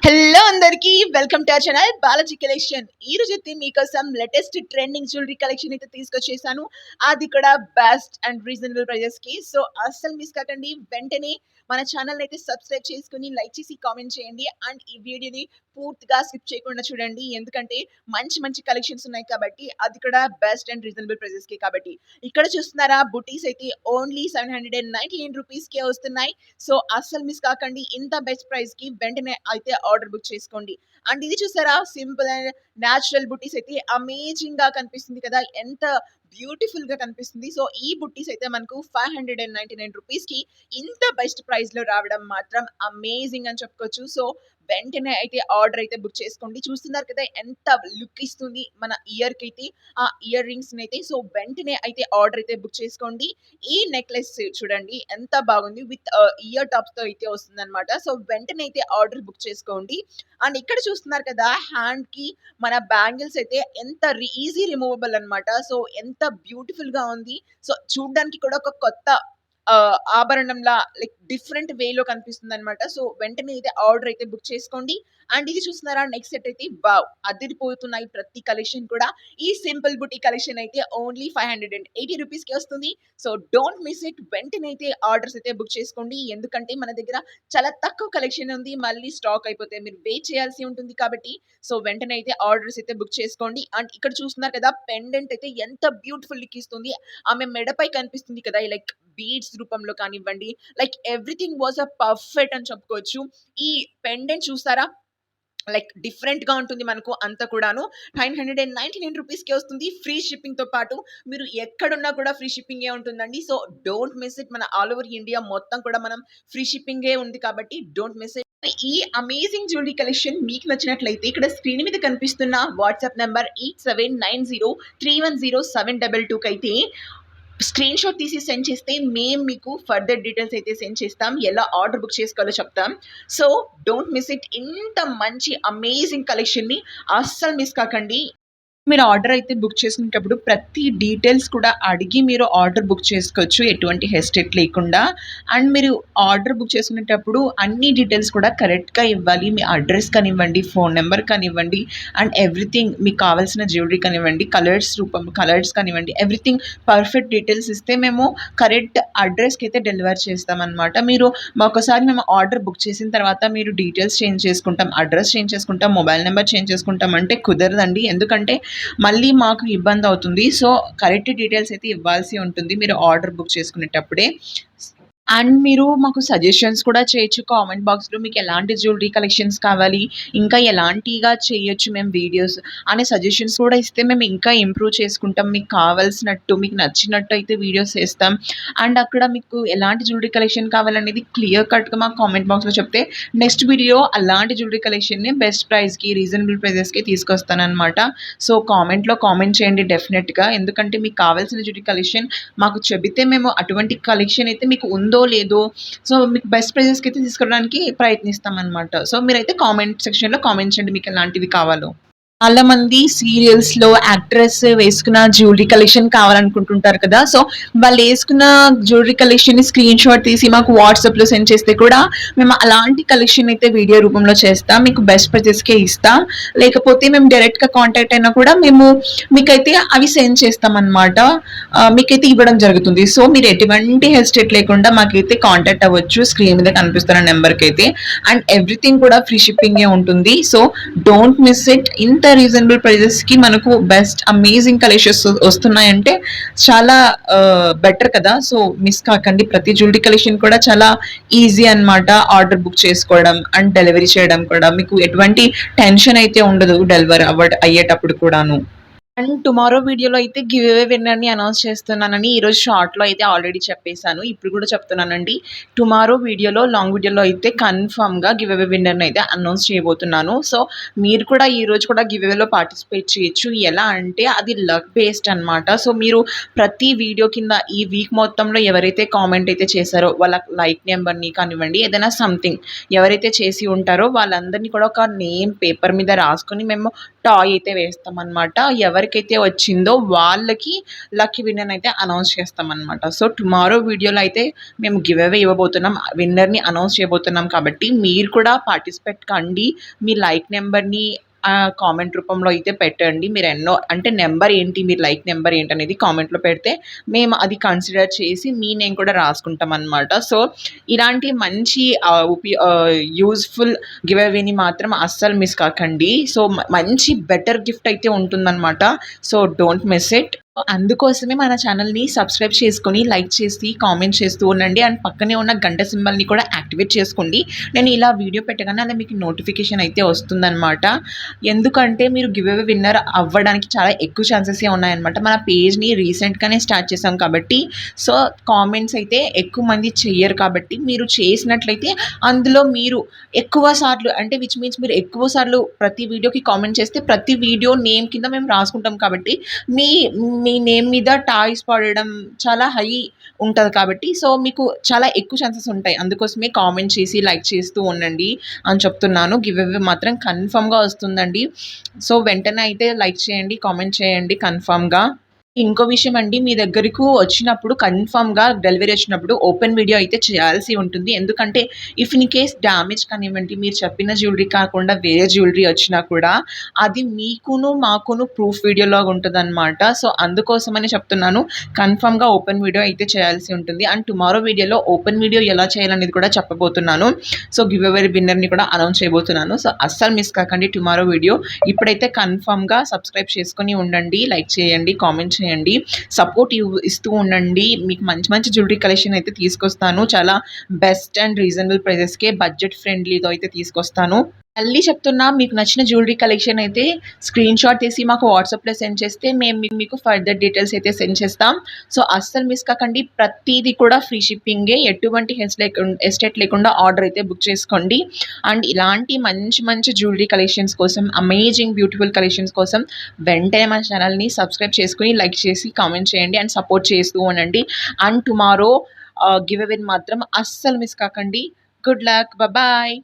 Hello అందరికి welcome to our channel Balaji collection. ఈ రోజు అయితే మీకోసం లేటెస్ట్ ట్రెండింగ్ జ్యువెలరీ కలెక్షన్ అయితే తీసుకొచ్చేసాను. అది కూడా బెస్ట్ అండ్ రీజనబుల్ ప్రైజెస్ కి. సో అస్సలు మిస్ కాకండి. వెంటనే మన ఛానల్ అయితే సబ్స్క్రైబ్ చేసుకుని లైక్ చేసి కామెంట్ చేయండి. అండ్ ఈ వీడియోని పూర్తిగా స్కిప్ చేయకుండా చూడండి. ఎందుకంటే మంచి మంచి కలెక్షన్స్ ఉన్నాయి కాబట్టి, అది కూడా బెస్ట్ అండ్ రీజనబుల్ ప్రైజెస్ కి కాబట్టి. ఇక్కడ చూస్తున్నారా, బుటీస్ అయితే ఓన్లీ 799 రూపీస్ కే వస్తున్నాయి. సో అస్సలు మిస్ కాకండి. ఇంత బెస్ట్ ప్రైస్ కి వెంటనే అయితే ఆర్డర్ బుక్ చేసుకోండి. అండ్ ఇది చూసారా, సింపుల్ అండ్ న్యాచురల్ బుటీస్ అయితే అమేజింగ్ గా కనిపిస్తుంది కదా, ఎంత బ్యూటిఫుల్ గా కనిపిస్తుంది. సో ఈ బుట్టీస్ అయితే మనకు 599 రూపీస్ కి ఇంత బెస్ట్ ప్రైస్ లో రావడం మాత్రం అమేజింగ్ అని చెప్పుకోవచ్చు. సో వెంటనే అయితే ఆర్డర్ అయితే బుక్ చేసుకోండి. చూస్తున్నారు కదా ఎంత లుక్ ఇస్తుంది మన ఇయర్ కి అయితే ఆ ఇయర్ రింగ్స్ అయితే. సో వెంటనే అయితే ఆర్డర్ అయితే బుక్ చేసుకోండి. ఈ నెక్లెస్ చూడండి ఎంత బాగుంది, విత్ ఇయర్ టాప్స్ తో అయితే వస్తుంది అనమాట. సో వెంటనే అయితే ఆర్డర్ బుక్ చేసుకోండి. అండ్ ఇక్కడ చూస్తున్నారు కదా, హ్యాండ్ కి మన బ్యాంగిల్స్ అయితే ఎంత ఈజీ రిమూవబుల్ అన్నమాట. సో ఎంత బ్యూటిఫుల్ గా ఉంది. సో చూడడానికి కూడా ఒక కొత్త ఆభరణంలా, లైక్ డిఫరెంట్ వేలో కనిపిస్తుంది అనమాట. సో వెంటనే అయితే ఆర్డర్ అయితే బుక్ చేసుకోండి. అండ్ ఇది చూస్తున్నారా, నెక్స్ట్ సెట్ అయితే వావ్ అదిరిపోతున్నాయి ప్రతి కలెక్షన్ కూడా. ఈ సింపుల్ బుటీ కలెక్షన్ అయితే ఓన్లీ 580 రూపీస్ కి వస్తుంది. So don't miss it. వెంటనే అయితే ఆర్డర్స్ అయితే బుక్ చేసుకోండి. ఎందుకంటే మన దగ్గర చాలా తక్కువ కలెక్షన్ ఉంది, మళ్ళీ స్టాక్ అయిపోతే మీరు వెయిట్ చేయాల్సి ఉంటుంది కాబట్టి. సో వెంటనే అయితే ఆర్డర్స్ అయితే బుక్ చేసుకోండి. అండ్ ఇక్కడ చూస్తున్నారు కదా, పెండెంట్ అయితే ఎంత బ్యూటిఫుల్ లుక్ ఇస్తుంది. ఆమె మెడపై కనిపిస్తుంది కదా, లైక్ బీడ్స్ రూపంలో కానివ్వండి, like everything was a perfect అని చెప్పుకోవచ్చు. ఈ పెండెంట్ చూస్తారా, లైక్ డిఫరెంట్ గా ఉంటుంది మనకు అంతా కూడాను. 999 రూపీస్ కి వస్తుంది ఫ్రీ షిప్పింగ్ తో పాటు. మీరు ఎక్కడున్నా కూడా ఫ్రీ షిప్పింగ్ ఏ ఉంటుందండి. So don't miss it. మన ఆల్ ఓవర్ ఇండియా మొత్తం కూడా మనం ఫ్రీ షిప్పింగ్ ఏ ఉంది కాబట్టి డోంట్ మిస్ ఇట్. ఈ అమేజింగ్ జ్యువెలరీ కలెక్షన్ మీకు నచ్చినట్లయితే ఇక్కడ స్క్రీన్ మీద కనిపిస్తున్న వాట్సాప్ నెంబర్ 8790310722 కి అయితే స్క్రీన్ షాట్ తీసి సెండ్ చేస్తే మేము మీకు ఫర్దర్ డీటెయిల్స్ అయితే సెండ్ చేస్తాం, ఎలా ఆర్డర్ బుక్ చేసుకోవాలో చెప్తాం. So don't miss it. ఇంత మంచి అమేజింగ్ కలెక్షన్ని అస్సలు మిస్ కాకండి. మీరు ఆర్డర్ అయితే బుక్ చేసుకునేటప్పుడు ప్రతి డీటెయిల్స్ కూడా అడిగి మీరు ఆర్డర్ బుక్ చేసుకోవచ్చు, ఎటువంటి హెస్టేట్ లేకుండా. అండ్ మీరు ఆర్డర్ బుక్ చేసుకునేటప్పుడు అన్ని డీటెయిల్స్ కూడా కరెక్ట్గా ఇవ్వాలి. మీ అడ్రస్ కానివ్వండి, ఫోన్ నెంబర్ కానివ్వండి, అండ్ ఎవ్రీథింగ్ మీకు కావాల్సిన జ్యువెలరీ కానివ్వండి, కలర్స్ కానివ్వండి, ఎవ్రీథింగ్ పర్ఫెక్ట్ డీటెయిల్స్ ఇస్తే మేము కరెక్ట్ అడ్రస్కి అయితే డెలివర్ చేస్తామన్నమాట. మీరు ఒకసారి మేము ఆర్డర్ బుక్ చేసిన తర్వాత మీరు డీటెయిల్స్ చేంజ్ చేసుకుంటాం, అడ్రస్ చేంజ్ చేసుకుంటాం, మొబైల్ నెంబర్ చేంజ్ చేసుకుంటాం అంటే కుదరదండి. ఎందుకంటే మళ్ళీ మాకు ఇబ్బంది అవుతుంది. సో కరెక్ట్ డీటెయిల్స్ అయితే ఇవ్వాల్సి ఉంటుంది మీరు ఆర్డర్ బుక్ చేసుకునేటప్పుడే. అండ్ మీరు మాకు సజెషన్స్ కూడా చేయొచ్చు కామెంట్ బాక్స్లో. మీకు ఎలాంటి జ్యువెలరీ కలెక్షన్స్ కావాలి, ఇంకా ఎలాంటిగా చేయొచ్చు మేము వీడియోస్ అనే సజెషన్స్ కూడా ఇస్తే మేము ఇంకా ఇంప్రూవ్ చేసుకుంటాం. మీకు కావాల్సినట్టు, మీకు నచ్చినట్టు అయితే వీడియోస్ చేస్తాం. అండ్ అక్కడ మీకు ఎలాంటి జ్యువెలరీ కలెక్షన్ కావాలనేది క్లియర్ కట్గా మాకు కామెంట్ బాక్స్లో చెప్తే నెక్స్ట్ వీడియో అలాంటి జ్యువెలరీ కలెక్షన్ని బెస్ట్ ప్రైస్కి, రీజనబుల్ ప్రైజెస్కి తీసుకొస్తానమాట. సో కామెంట్లో కామెంట్ చేయండి డెఫినెట్గా. ఎందుకంటే మీకు కావాల్సిన జ్యువెలరీ కలెక్షన్ మాకు చెబితే మేము అటువంటి కలెక్షన్ అయితే మీకు ఉందో లేదో, సో మీకు బెస్ట్ ప్రైజెస్కి అయితే తీసుకోవడానికి ప్రయత్నిస్తాం అనమాట. సో మీరైతే కామెంట్ సెక్షన్లో కామెంట్ చేయండి మీకు ఎలాంటివి కావాలో. చాలా మంది సీరియల్స్ లో యాక్ట్రెస్ వేసుకున్న జ్యువెలరీ కలెక్షన్ కావాలనుకుంటుంటారు కదా. సో వాళ్ళు వేసుకున్న జ్యువెలరీ కలెక్షన్ ని స్క్రీన్ షాట్ తీసి మాకు వాట్సాప్ లో సెండ్ చేస్తే కూడా మేము అలాంటి కలెక్షన్ అయితే వీడియో రూపంలో చేస్తాం, మీకు బెస్ట్ ప్రైజెస్ కే ఇస్తాం. లేకపోతే మేము డైరెక్ట్ గా కాంటాక్ట్ అయినా కూడా మేము మీకైతే అవి సెండ్ చేస్తాం అనమాట, మీకైతే ఇవ్వడం జరుగుతుంది. సో మీరు ఎటువంటి హెసిటేట్ లేకుండా మాకైతే కాంటాక్ట్ అవ్వచ్చు స్క్రీన్ మీద కనిపిస్తున్న నెంబర్కి అయితే. అండ్ ఎవ్రీథింగ్ కూడా ఫ్రీ షిప్పింగ్ ఉంటుంది. So don't miss it. ఇంత రీజనబుల్ ప్రైజెస్ కి మనకు బెస్ట్ అమేజింగ్ కలెక్షన్స్ వస్తున్నాయంటే చాలా బెటర్ కదా. సో మిస్ కాకండి. ప్రతి జ్యువెలరీ కలెక్షన్ కూడా చాలా ఈజీ అన్నమాట ఆర్డర్ బుక్ చేసుకోవడం అండ్ డెలివరీ చేయడం కూడా. మీకు ఎటువంటి టెన్షన్ అయితే ఉండదు డెలివరీ అయ్యేటప్పుడు కూడాను. అండ్ టుమారో వీడియోలో అయితే గివ్ అవే విన్నర్ని అనౌన్స్ చేస్తున్నానని ఈరోజు షార్ట్లో అయితే ఆల్రెడీ చెప్పేశాను, ఇప్పుడు కూడా చెప్తున్నానండి. టుమారో వీడియోలో, లాంగ్ వీడియోలో అయితే కన్ఫామ్గా గివ్ అవే విన్నర్ని అయితే అనౌన్స్ చేయబోతున్నాను. సో మీరు కూడా ఈరోజు కూడా గివ్ అవేలో పార్టిసిపేట్ చేయొచ్చు. ఎలా అంటే అది లక్ బేస్డ్ అనమాట. సో మీరు ప్రతి వీడియో కింద ఈ వీక్ మొత్తంలో ఎవరైతే కామెంట్ అయితే చేశారో వాళ్ళ లైక్ నెంబర్ని కానివ్వండి, ఏదైనా సంథింగ్ ఎవరైతే చేసి ఉంటారో వాళ్ళందరినీ కూడా ఒక నేమ్ పేపర్ మీద రాసుకొని మేము టాయ్ అయితే వేస్తామన్నమాట. ఎవరికి ఎవరికైతే వచ్చిందో వాళ్ళకి లక్కీ విన్నర్ అయితే అనౌన్స్ చేస్తామన్నమాట. సో టుమారో వీడియోలో అయితే మేము గివ్ అవే ఇవ్వబోతున్నాం. విన్నర్‌ని అనౌన్స్ చేయబోతున్నాం కాబట్టి మీరు కూడా పార్టిసిపేట్ కండి. మీ లైక్ నెంబర్‌ని కామెంట్ రూపంలో అయితే పెట్టండి. మీరు ఎన్నో అంటే నెంబర్ ఏంటి, మీరు లైక్ నెంబర్ ఏంటనేది కామెంట్‌లో పెడితే మేము అది కన్సిడర్ చేసి మీ నేమ్ కూడా రాసుకుంటామన్నమాట. సో ఇలాంటి మంచి యూజ్‌ఫుల్ గివ్ అవేని మాత్రం అస్సలు మిస్ కాకండి. సో మంచి బెటర్ గిఫ్ట్ అయితే ఉంటుందన్నమాట. So don't miss it. అందుకోసమే మన ఛానల్‌ని సబ్స్క్రైబ్ చేసుకొని, లైక్ చేసి, కామెంట్ చేస్తూ ఉండండి. అండ్ పక్కనే ఉన్న గంట సింబల్‌ని కూడా యాక్టివేట్ చేసుకోండి. నేను ఇలా వీడియో పెట్టగానే అలా మీకు నోటిఫికేషన్ అయితే వస్తుందన్నమాట. ఎందుకంటే మీరు గివ్ అవే విన్నర్ అవ్వడానికి చాలా ఎక్కువ ఛాన్సెసే ఉన్నాయన్నమాట. మన పేజ్‌ని రీసెంట్‌గానే స్టార్ట్ చేసాం కాబట్టి సో కామెంట్స్ అయితే ఎక్కువ మంది చెయ్యరు కాబట్టి మీరు చేసినట్లయితే అందులో మీరు ఎక్కువ సార్లు అంటే విచ్ మీన్స్ మీరు ఎక్కువ సార్లు ప్రతి వీడియోకి కామెంట్ చేస్తే ప్రతి వీడియో నేమ్ కింద మేము రాసుకుంటాం కాబట్టి మీ మీ నేమ్ మీద టాయ్స్ పడడం చాలా హై ఉంటది కాబట్టి సో మీకు చాలా ఎక్కువ ఛాన్సెస్ ఉంటాయి. అందుకోసమే కామెంట్ చేసి, లైక్ చేస్తూ ఉండండి అని చెప్తున్నాను. గివ్ అవే మాత్రం కన్ఫర్మ్‌గా వస్తుందండి. సో వెంటనే అయితే లైక్ చేయండి, కామెంట్ చేయండి కన్ఫర్మ్‌గా. ఇంకో విషయం అండి, మీ దగ్గరకు వచ్చినప్పుడు కన్ఫర్మ్‌గా డెలివరీ వచ్చినప్పుడు ఓపెన్ వీడియో అయితే చేయాల్సి ఉంటుంది. ఎందుకంటే ఇఫ్ ఇన్ కేస్ డ్యామేజ్ కానివ్వండి, మీరు చెప్పిన జ్యువెలరీ కాకుండా వేరే జ్యువెలరీ వచ్చినా కూడా అది మీకును, మాకును ప్రూఫ్ వీడియోలాగా ఉంటదనమాట. సో అందుకోసమని చెప్తున్నాను. కన్ఫర్మ్‌గా ఓపెన్ వీడియో అయితే చేయాల్సి ఉంటుంది. అండ్ టుమారో వీడియోలో ఓపెన్ వీడియో ఎలా చేయాలనేది కూడా చెప్పబోతున్నాను. సో గివ్ అవే విన్నర్‌ని కూడా అనౌన్స్ చేయబోతున్నాను. సో అస్సలు మిస్ కాకండి టుమారో వీడియో. ఇప్పుడైతే కన్ఫర్మ్‌గా సబ్స్క్రైబ్ చేసుకొని ఉండండి. లైక్ చేయండి, కామెంట్ చేయండి. సపోర్ట్ ఇస్తూ ఉండండి. మీకు మంచి మంచి జ్యువెలరీ కలెక్షన్ అయితే తీసుకొస్తాను. చాలా బెస్ట్ అండ్ రీజనబుల్ ప్రైజెస్‌కే బడ్జెట్ ఫ్రెండ్లీతో అయితే తీసుకొస్తాను. మళ్ళీ చెప్తున్నా, మీకు నచ్చిన జ్యువెలరీ కలెక్షన్ అయితే స్క్రీన్‌షాట్ తీసి మాకు వాట్సాప్‌లో సెండ్ చేస్తే మేము మీకు ఫర్దర్ డీటెయిల్స్ అయితే సెండ్ చేస్తాం. సో అస్సలు మిస్ కాకండి. ప్రతీది కూడా ఫ్రీ షిప్పింగే. ఎటువంటి ఎస్టేట్ లేకుండా ఆర్డర్ అయితే బుక్ చేసుకోండి. అండ్ ఇలాంటి మంచి మంచి జ్యువెలరీ కలెక్షన్స్ కోసం, అమేజింగ్ బ్యూటిఫుల్ కలెక్షన్స్ కోసం వెంటనే మన ఛానల్‌ని సబ్స్క్రైబ్ చేసుకొని, లైక్ చేసి, కామెంట్ చేయండి అండ్ సపోర్ట్ చేస్తూ ఉండండి. అండ్ టుమారో గివ్ అవేని మాత్రం అస్సలు మిస్ కాకండి. Good luck. బాయ్.